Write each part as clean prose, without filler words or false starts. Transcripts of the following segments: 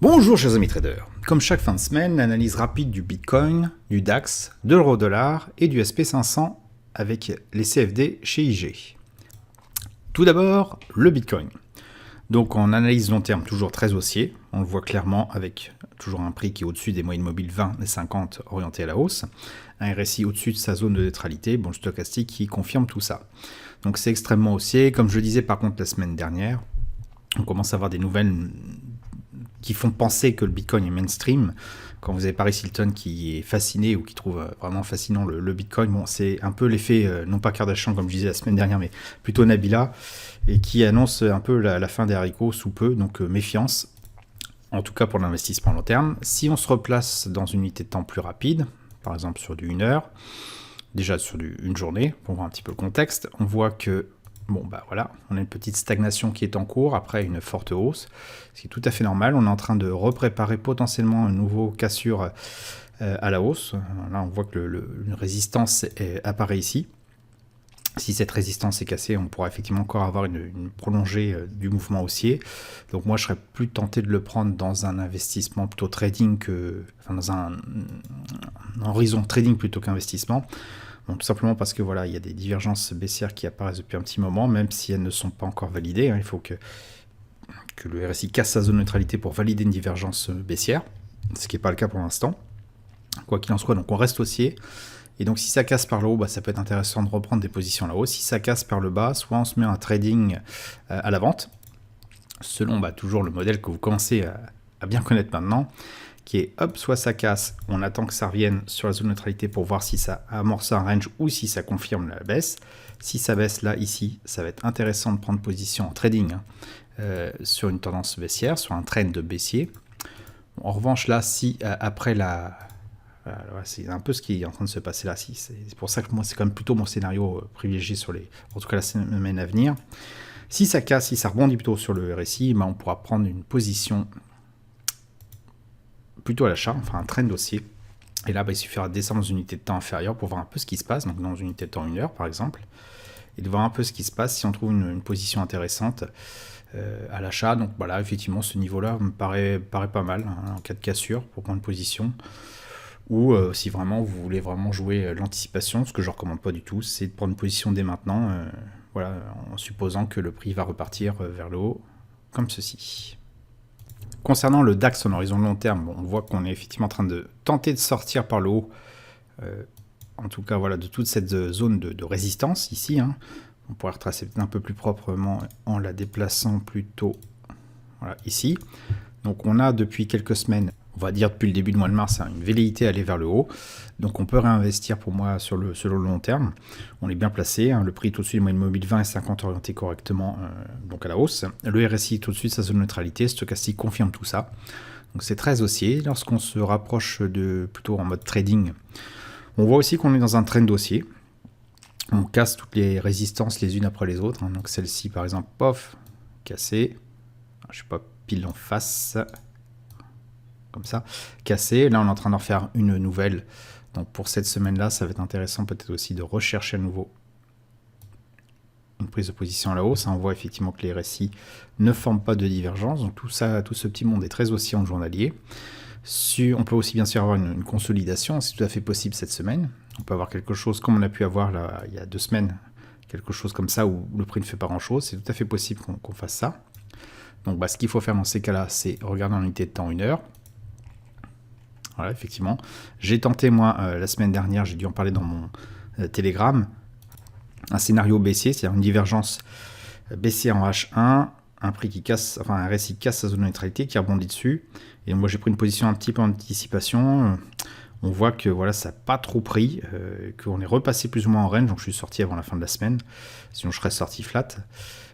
Bonjour chers amis traders, comme chaque fin de semaine, l'analyse rapide du Bitcoin, du DAX, de l'euro-dollar et du SP500 avec les CFD chez IG. Tout d'abord, le Bitcoin. Donc en analyse long terme, toujours très haussier, on le voit clairement avec toujours un prix qui est au-dessus des moyennes mobiles 20 et 50 orienté à la hausse, un RSI au-dessus de sa zone de neutralité, bon le stochastique qui confirme tout ça. Donc c'est extrêmement haussier, comme je le disais par contre la semaine dernière, on commence à avoir des nouvelles qui font penser que le Bitcoin est mainstream. Quand vous avez Paris Hilton qui est fasciné ou qui trouve vraiment fascinant le Bitcoin, bon, c'est un peu l'effet, non pas Kardashian comme je disais la semaine dernière, mais plutôt Nabila, et qui annonce un peu la fin des haricots sous peu, donc méfiance, en tout cas pour l'investissement long terme. Si on se replace dans une unité de temps plus rapide, par exemple sur du 1 heure, déjà sur une journée, pour voir un petit peu le contexte, on voit que bon, bah voilà, on a une petite stagnation qui est en cours après une forte hausse, ce qui est tout à fait normal. On est en train de repréparer potentiellement un nouveau cassure à la hausse. Là, on voit que une résistance apparaît ici. Si cette résistance est cassée, on pourra effectivement encore avoir une prolongée du mouvement haussier. Donc moi, je serais plus tenté de le prendre dans un investissement plutôt trading dans un horizon trading plutôt qu'investissement. Bon, tout simplement parce que voilà, il y a des divergences baissières qui apparaissent depuis un petit moment, même si elles ne sont pas encore validées. Il faut que le RSI casse sa zone de neutralité pour valider une divergence baissière, ce qui n'est pas le cas pour l'instant. Quoi qu'il en soit, donc on reste haussier. Et donc si ça casse par le haut, ça peut être intéressant de reprendre des positions là-haut. Si ça casse par le bas, soit on se met un trading à la vente, selon toujours le modèle que vous commencez à bien connaître maintenant, qui est hop, soit ça casse, on attend que ça revienne sur la zone de neutralité pour voir si ça amorce un range ou si ça confirme la baisse. Si ça baisse là, ici, ça va être intéressant de prendre position en trading sur une tendance baissière, sur un trend baissier. En revanche, là, si après c'est un peu ce qui est en train de se passer là. C'est pour ça que moi, c'est quand même plutôt mon scénario privilégié en tout cas la semaine à venir. Si ça casse, si ça rebondit plutôt sur le RSI, on pourra prendre une position plutôt à l'achat, enfin un trend haussier. Et là, il suffira de descendre dans une unité de temps inférieure pour voir un peu ce qui se passe, donc dans une unité de temps 1 heure par exemple, et de voir un peu ce qui se passe si on trouve une position intéressante à l'achat. Donc voilà, effectivement, ce niveau-là me paraît pas mal en cas de cassure pour prendre une position. Ou si vraiment vous voulez vraiment jouer l'anticipation, ce que je ne recommande pas du tout, c'est de prendre une position dès maintenant, en supposant que le prix va repartir vers le haut, comme ceci. Concernant le DAX en horizon long terme, on voit qu'on est effectivement en train de tenter de sortir par le haut, en tout cas de toute cette zone de résistance ici. On pourrait retracer peut-être un peu plus proprement en la déplaçant plutôt ici. Donc on a depuis quelques semaines, on va dire depuis le début du mois de mars, une velléité à aller vers le haut. Donc on peut réinvestir pour moi sur le long terme. On est bien placé, le prix est au-dessus des moyennes mobiles 20 et 50 orienté correctement donc à la hausse. Le RSI est au-dessus de sa zone de neutralité, stochastique confirme tout ça. Donc c'est très haussier. Lorsqu'on se rapproche plutôt en mode trading, on voit aussi qu'on est dans un trend haussier. On casse toutes les résistances les unes après les autres. Donc celle-ci par exemple, pof, cassée. Je ne suis pas pile en face, comme ça, cassé. Là, on est en train d'en faire une nouvelle. Donc, pour cette semaine-là, ça va être intéressant peut-être aussi de rechercher à nouveau une prise de position à la hausse. On voit effectivement que les RSI ne forment pas de divergence. Donc, tout ce petit monde est très oscillant en journalier. On peut aussi bien sûr avoir une consolidation. C'est tout à fait possible cette semaine. On peut avoir quelque chose comme on a pu avoir là, il y a 2 semaines, quelque chose comme ça où le prix ne fait pas grand-chose. C'est tout à fait possible qu'on fasse ça. Donc ce qu'il faut faire dans ces cas-là, c'est regarder en unité de temps 1 heure. Voilà, effectivement. J'ai tenté, moi, la semaine dernière, j'ai dû en parler dans mon Telegram, un scénario baissier, c'est-à-dire une divergence baissière en H1, un prix qui casse, enfin un RSI qui casse sa zone de neutralité, qui rebondit dessus. Et moi, j'ai pris une position un petit peu en anticipation. On voit que ça n'a pas trop pris, qu'on est repassé plus ou moins en range, donc je suis sorti avant la fin de la semaine, sinon je serais sorti flat.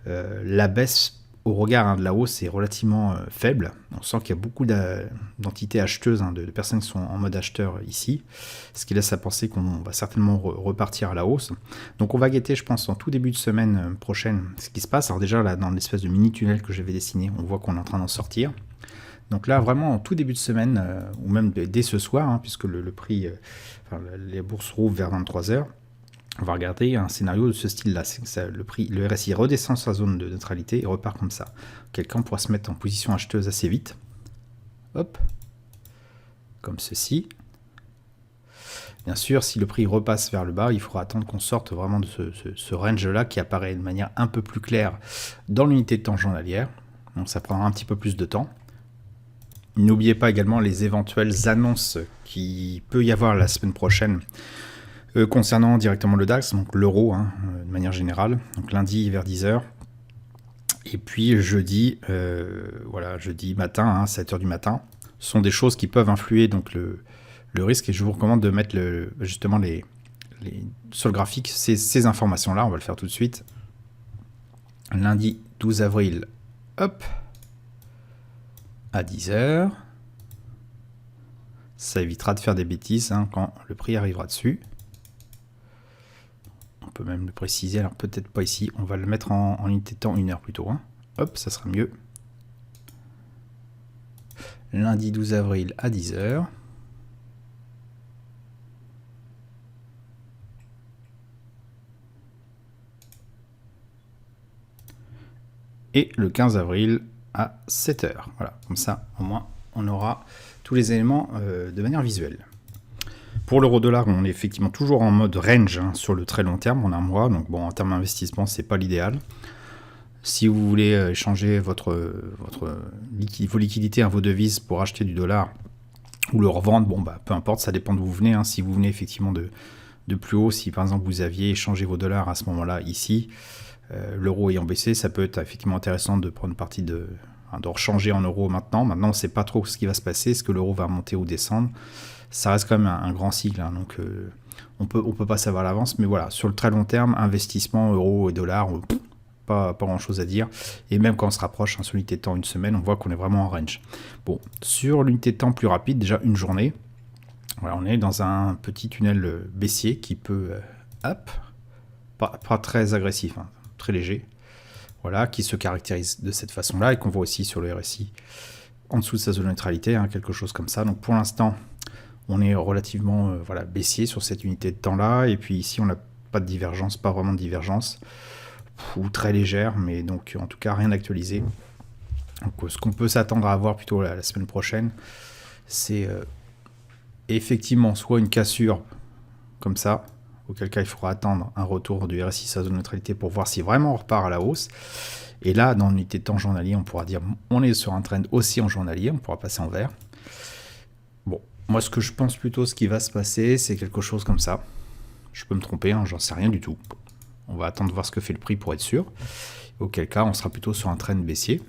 La baisse au regard de la hausse est relativement faible. On sent qu'il y a beaucoup d'entités acheteuses, de personnes qui sont en mode acheteur ici, ce qui laisse à penser qu'on va certainement repartir à la hausse. Donc on va guetter, je pense, en tout début de semaine prochaine ce qui se passe. Alors déjà, là, dans l'espèce de mini-tunnel que j'avais dessiné, on voit qu'on est en train d'en sortir. Donc là, vraiment, en tout début de semaine, ou même dès ce soir, puisque le prix, les bourses rouvrent vers 23h, on va regarder un scénario de ce style-là. Le RSI redescend sa zone de neutralité et repart comme ça. Quelqu'un pourra se mettre en position acheteuse assez vite. hop, comme ceci. Bien sûr, si le prix repasse vers le bas, il faudra attendre qu'on sorte vraiment de ce range-là qui apparaît de manière un peu plus claire dans l'unité de temps journalière. Donc ça prendra un petit peu plus de temps. N'oubliez pas également les éventuelles annonces qu'il peut y avoir la semaine prochaine concernant directement le DAX, donc l'euro de manière générale. Donc lundi vers 10h. Et puis jeudi, jeudi matin, 7h du matin, ce sont des choses qui peuvent influer donc le risque, et je vous recommande de mettre justement sur le graphique ces informations-là. On va le faire tout de suite. Lundi 12 avril, hop, à 10h. Ça évitera de faire des bêtises quand le prix arrivera dessus. On peut même le préciser, alors peut-être pas ici, on va le mettre en unité de temps 1 heure plutôt. Hop, ça sera mieux. Lundi 12 avril à 10h. Et le 15 avril à 7h. Voilà, comme ça, au moins, on aura tous les éléments de manière visuelle. Pour l'euro-dollar, on est effectivement toujours en mode range sur le très long terme, en un mois. Donc bon, en termes d'investissement, c'est pas l'idéal. Si vous voulez échanger vos liquidités, vos devises pour acheter du dollar ou le revendre, bon, peu importe, ça dépend d'où vous venez. Si vous venez effectivement de plus haut, si par exemple vous aviez échangé vos dollars à ce moment-là ici, l'euro ayant baissé, ça peut être effectivement intéressant de prendre partie de rechanger en euros maintenant. Maintenant, on ne sait pas trop ce qui va se passer, est-ce que l'euro va monter ou descendre. Ça reste quand même un grand cycle, donc on peut pas savoir à l'avance. Mais voilà, sur le très long terme, investissement euro et dollars, pas grand-chose à dire. Et même quand on se rapproche sur l'unité de temps une semaine, on voit qu'on est vraiment en range. Bon, sur l'unité de temps plus rapide, déjà une journée, voilà, on est dans un petit tunnel baissier qui peut, pas très agressif, très léger, voilà, qui se caractérise de cette façon-là et qu'on voit aussi sur le RSI en dessous de sa zone de neutralité, quelque chose comme ça. Donc pour l'instant, on est relativement baissier sur cette unité de temps-là. Et puis ici, on n'a pas de divergence, pas vraiment de divergence, ou très légère, mais donc en tout cas rien d'actualisé. Donc ce qu'on peut s'attendre à avoir plutôt la semaine prochaine, c'est effectivement soit une cassure comme ça, auquel cas il faudra attendre un retour du RSI sa zone de neutralité pour voir si vraiment on repart à la hausse. Et là, dans l'unité de temps journalier, on pourra dire on est sur un trend aussi en journalier, on pourra passer en vert. Bon, moi ce que je pense plutôt ce qui va se passer, c'est quelque chose comme ça. Je peux me tromper, j'en sais rien du tout. On va attendre de voir ce que fait le prix pour être sûr. Auquel cas, on sera plutôt sur un trend baissier.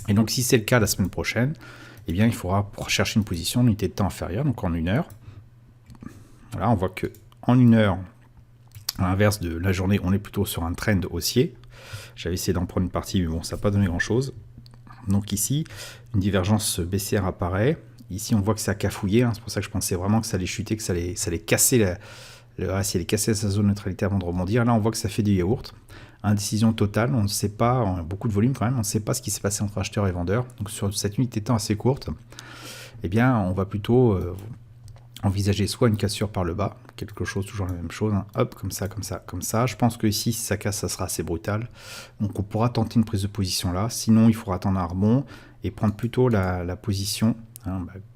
Et donc si c'est le cas la semaine prochaine, eh bien il faudra chercher une position d'unité de temps inférieure, donc en 1 heure. Voilà, on voit que en 1 heure, à l'inverse de la journée, on est plutôt sur un trend haussier. J'avais essayé d'en prendre une partie, mais bon, ça n'a pas donné grand-chose. Donc ici, une divergence baissière apparaît. Ici, on voit que ça a cafouillé. C'est pour ça que je pensais vraiment que ça allait chuter, que ça allait casser le RSI allait casser sa zone de neutralité avant de rebondir. Là, on voit que ça fait du yaourt. Indécision totale, on ne sait pas, on a beaucoup de volume quand même, on ne sait pas ce qui s'est passé entre acheteurs et vendeurs. Donc sur cette unité de temps assez courte, eh bien, on va plutôt envisager soit une cassure par le bas, quelque chose, toujours la même chose, hop, comme ça, comme ça, comme ça. Je pense que ici, si ça casse, ça sera assez brutal. Donc on pourra tenter une prise de position là. Sinon, il faudra attendre un rebond et prendre plutôt la position,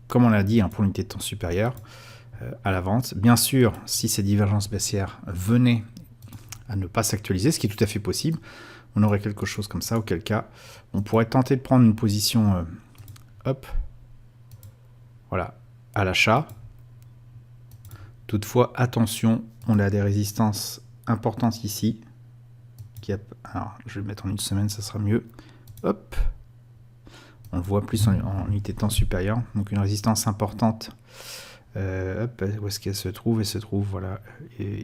comme on l'a dit, pour l'unité de temps supérieure, à la vente. Bien sûr, si ces divergences baissières venaient à ne pas s'actualiser, ce qui est tout à fait possible, on aurait quelque chose comme ça, auquel cas, on pourrait tenter de prendre une position, voilà, à l'achat. Toutefois, attention, on a des résistances importantes ici. Alors, je vais le mettre en 1 semaine, ça sera mieux. Hop, on le voit plus en unité de temps supérieure. Donc une résistance importante. Où est-ce qu'elle se trouve? Elle se trouve, voilà,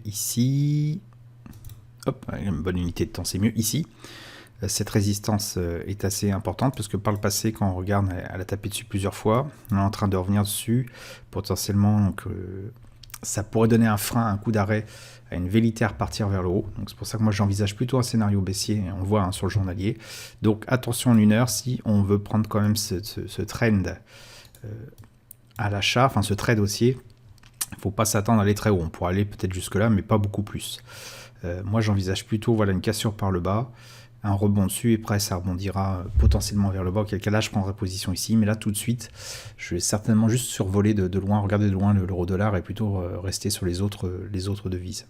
ici. Hop, une bonne unité de temps, c'est mieux ici. Cette résistance est assez importante parce que par le passé, quand on regarde, elle a tapé dessus plusieurs fois. On est en train de revenir dessus. Potentiellement, donc, ça pourrait donner un frein, un coup d'arrêt à une velléité à repartir vers le haut. Donc c'est pour ça que moi j'envisage plutôt un scénario baissier. On le voit sur le journalier. Donc attention en 1 heure si on veut prendre quand même ce trend à l'achat, enfin ce trade haussier. Il ne faut pas s'attendre à aller très haut. On pourrait aller peut-être jusque là, mais pas beaucoup plus. Moi j'envisage plutôt une cassure par le bas un rebond dessus, et après ça rebondira potentiellement vers le bas, auquel cas là je prendrai position ici, mais là tout de suite je vais certainement juste survoler de loin, regarder de loin l'euro-dollar et plutôt rester sur les autres devises.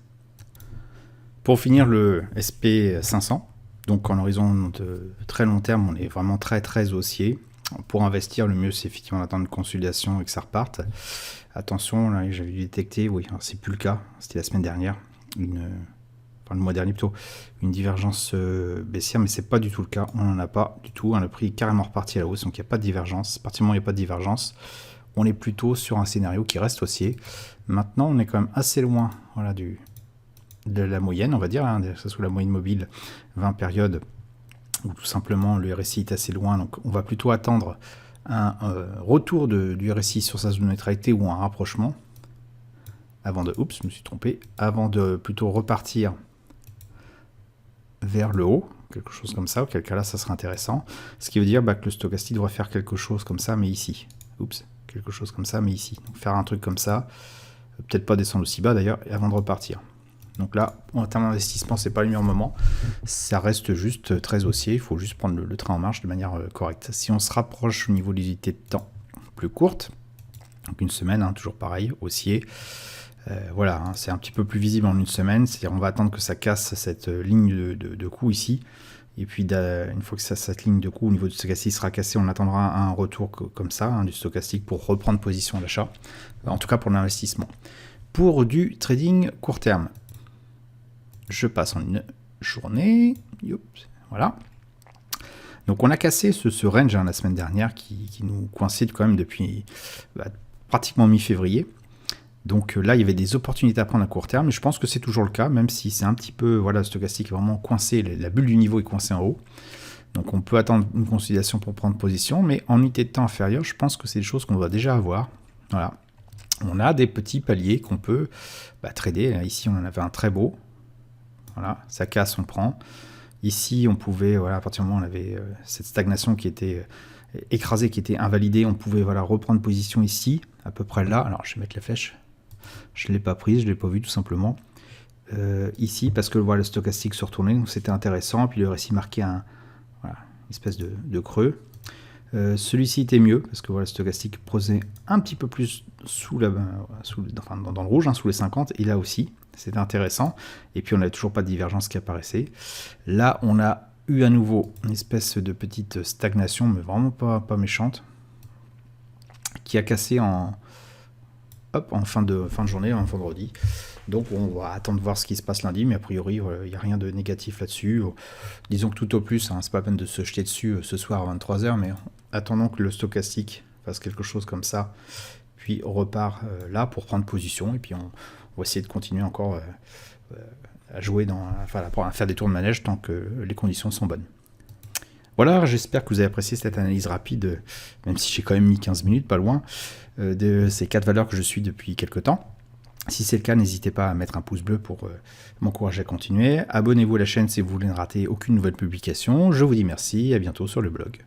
Pour finir, le SP500, donc en horizon de très long terme, on est vraiment très haussier. Pour investir, le mieux c'est effectivement d'attendre une consolidation et que ça reparte. Attention, là j'avais détecté, oui, c'est plus le cas, c'était la semaine dernière, le mois dernier plutôt, une divergence baissière, mais c'est pas du tout le cas, on n'en a pas du tout, le prix est carrément reparti à la hausse, donc il n'y a pas de divergence. À partir du moment où il n'y a pas de divergence, on est plutôt sur un scénario qui reste haussier. Maintenant, on est quand même assez loin, voilà, de la moyenne, on va dire, ça sous la moyenne mobile, 20 périodes, ou tout simplement le RSI est assez loin, donc on va plutôt attendre un retour du RSI sur sa zone de neutralité ou un rapprochement, avant de, oups, je me suis trompé, avant de plutôt repartir vers le haut, quelque chose comme ça, auquel cas là ça sera intéressant, ce qui veut dire que le stochastique devrait faire quelque chose comme ça, mais ici, oups, quelque chose comme ça, mais ici, donc faire un truc comme ça, peut-être pas descendre aussi bas d'ailleurs, avant de repartir. Donc là, en termes d'investissement, c'est pas le meilleur moment, ça reste juste très haussier, il faut juste prendre le train en marche de manière correcte. Si on se rapproche au niveau des unités de temps plus courtes, donc une semaine, toujours pareil, haussier, voilà, c'est un petit peu plus visible en une semaine, c'est-à-dire on va attendre que ça casse cette ligne de coup ici, et puis une fois que cette ligne de coup au niveau du stochastique sera cassée, on attendra un retour comme ça, du stochastique pour reprendre position à l'achat, en tout cas pour l'investissement. Pour du trading court terme, je passe en une journée, voilà. Donc on a cassé ce range la semaine dernière qui nous coinçait quand même depuis pratiquement mi-février. Donc là, il y avait des opportunités à prendre à court terme, mais je pense que c'est toujours le cas, même si c'est un petit peu, voilà, le stochastique est vraiment coincé, la bulle du niveau est coincée en haut. Donc on peut attendre une consolidation pour prendre position, mais en unité de temps inférieure, je pense que c'est des choses qu'on doit déjà avoir. Voilà. On a des petits paliers qu'on peut trader. Ici, on en avait un très beau. Voilà, ça casse, on prend. Ici, on pouvait, voilà, à partir du moment où on avait cette stagnation qui était écrasée, qui était invalidée, on pouvait reprendre position ici, à peu près là. Alors, je vais mettre la flèche. Je ne l'ai pas prise, je ne l'ai pas vue tout simplement. Ici, parce que le stochastique se retournait, donc c'était intéressant. Puis le RSI marquait une espèce de creux. Celui-ci était mieux, parce que le stochastique posait un petit peu plus dans le rouge, sous les 50, et là aussi. C'était intéressant. Et puis, on n'avait toujours pas de divergence qui apparaissait. Là, on a eu à nouveau une espèce de petite stagnation, mais vraiment pas méchante, qui a cassé en fin de journée, en vendredi. Donc, on va attendre de voir ce qui se passe lundi, mais a priori, il n'y a rien de négatif là-dessus. Disons que tout au plus, c'est pas la peine de se jeter dessus ce soir à 23h, mais attendons que le stochastique fasse quelque chose comme ça, puis on repart là pour prendre position, et puis on va essayer de continuer encore à jouer à faire des tours de manège tant que les conditions sont bonnes. Voilà, j'espère que vous avez apprécié cette analyse rapide, même si j'ai quand même mis 15 minutes, pas loin, de ces 4 valeurs que je suis depuis quelques temps. Si c'est le cas, n'hésitez pas à mettre un pouce bleu pour m'encourager à continuer. Abonnez-vous à la chaîne si vous voulez ne rater aucune nouvelle publication. Je vous dis merci et à bientôt sur le blog.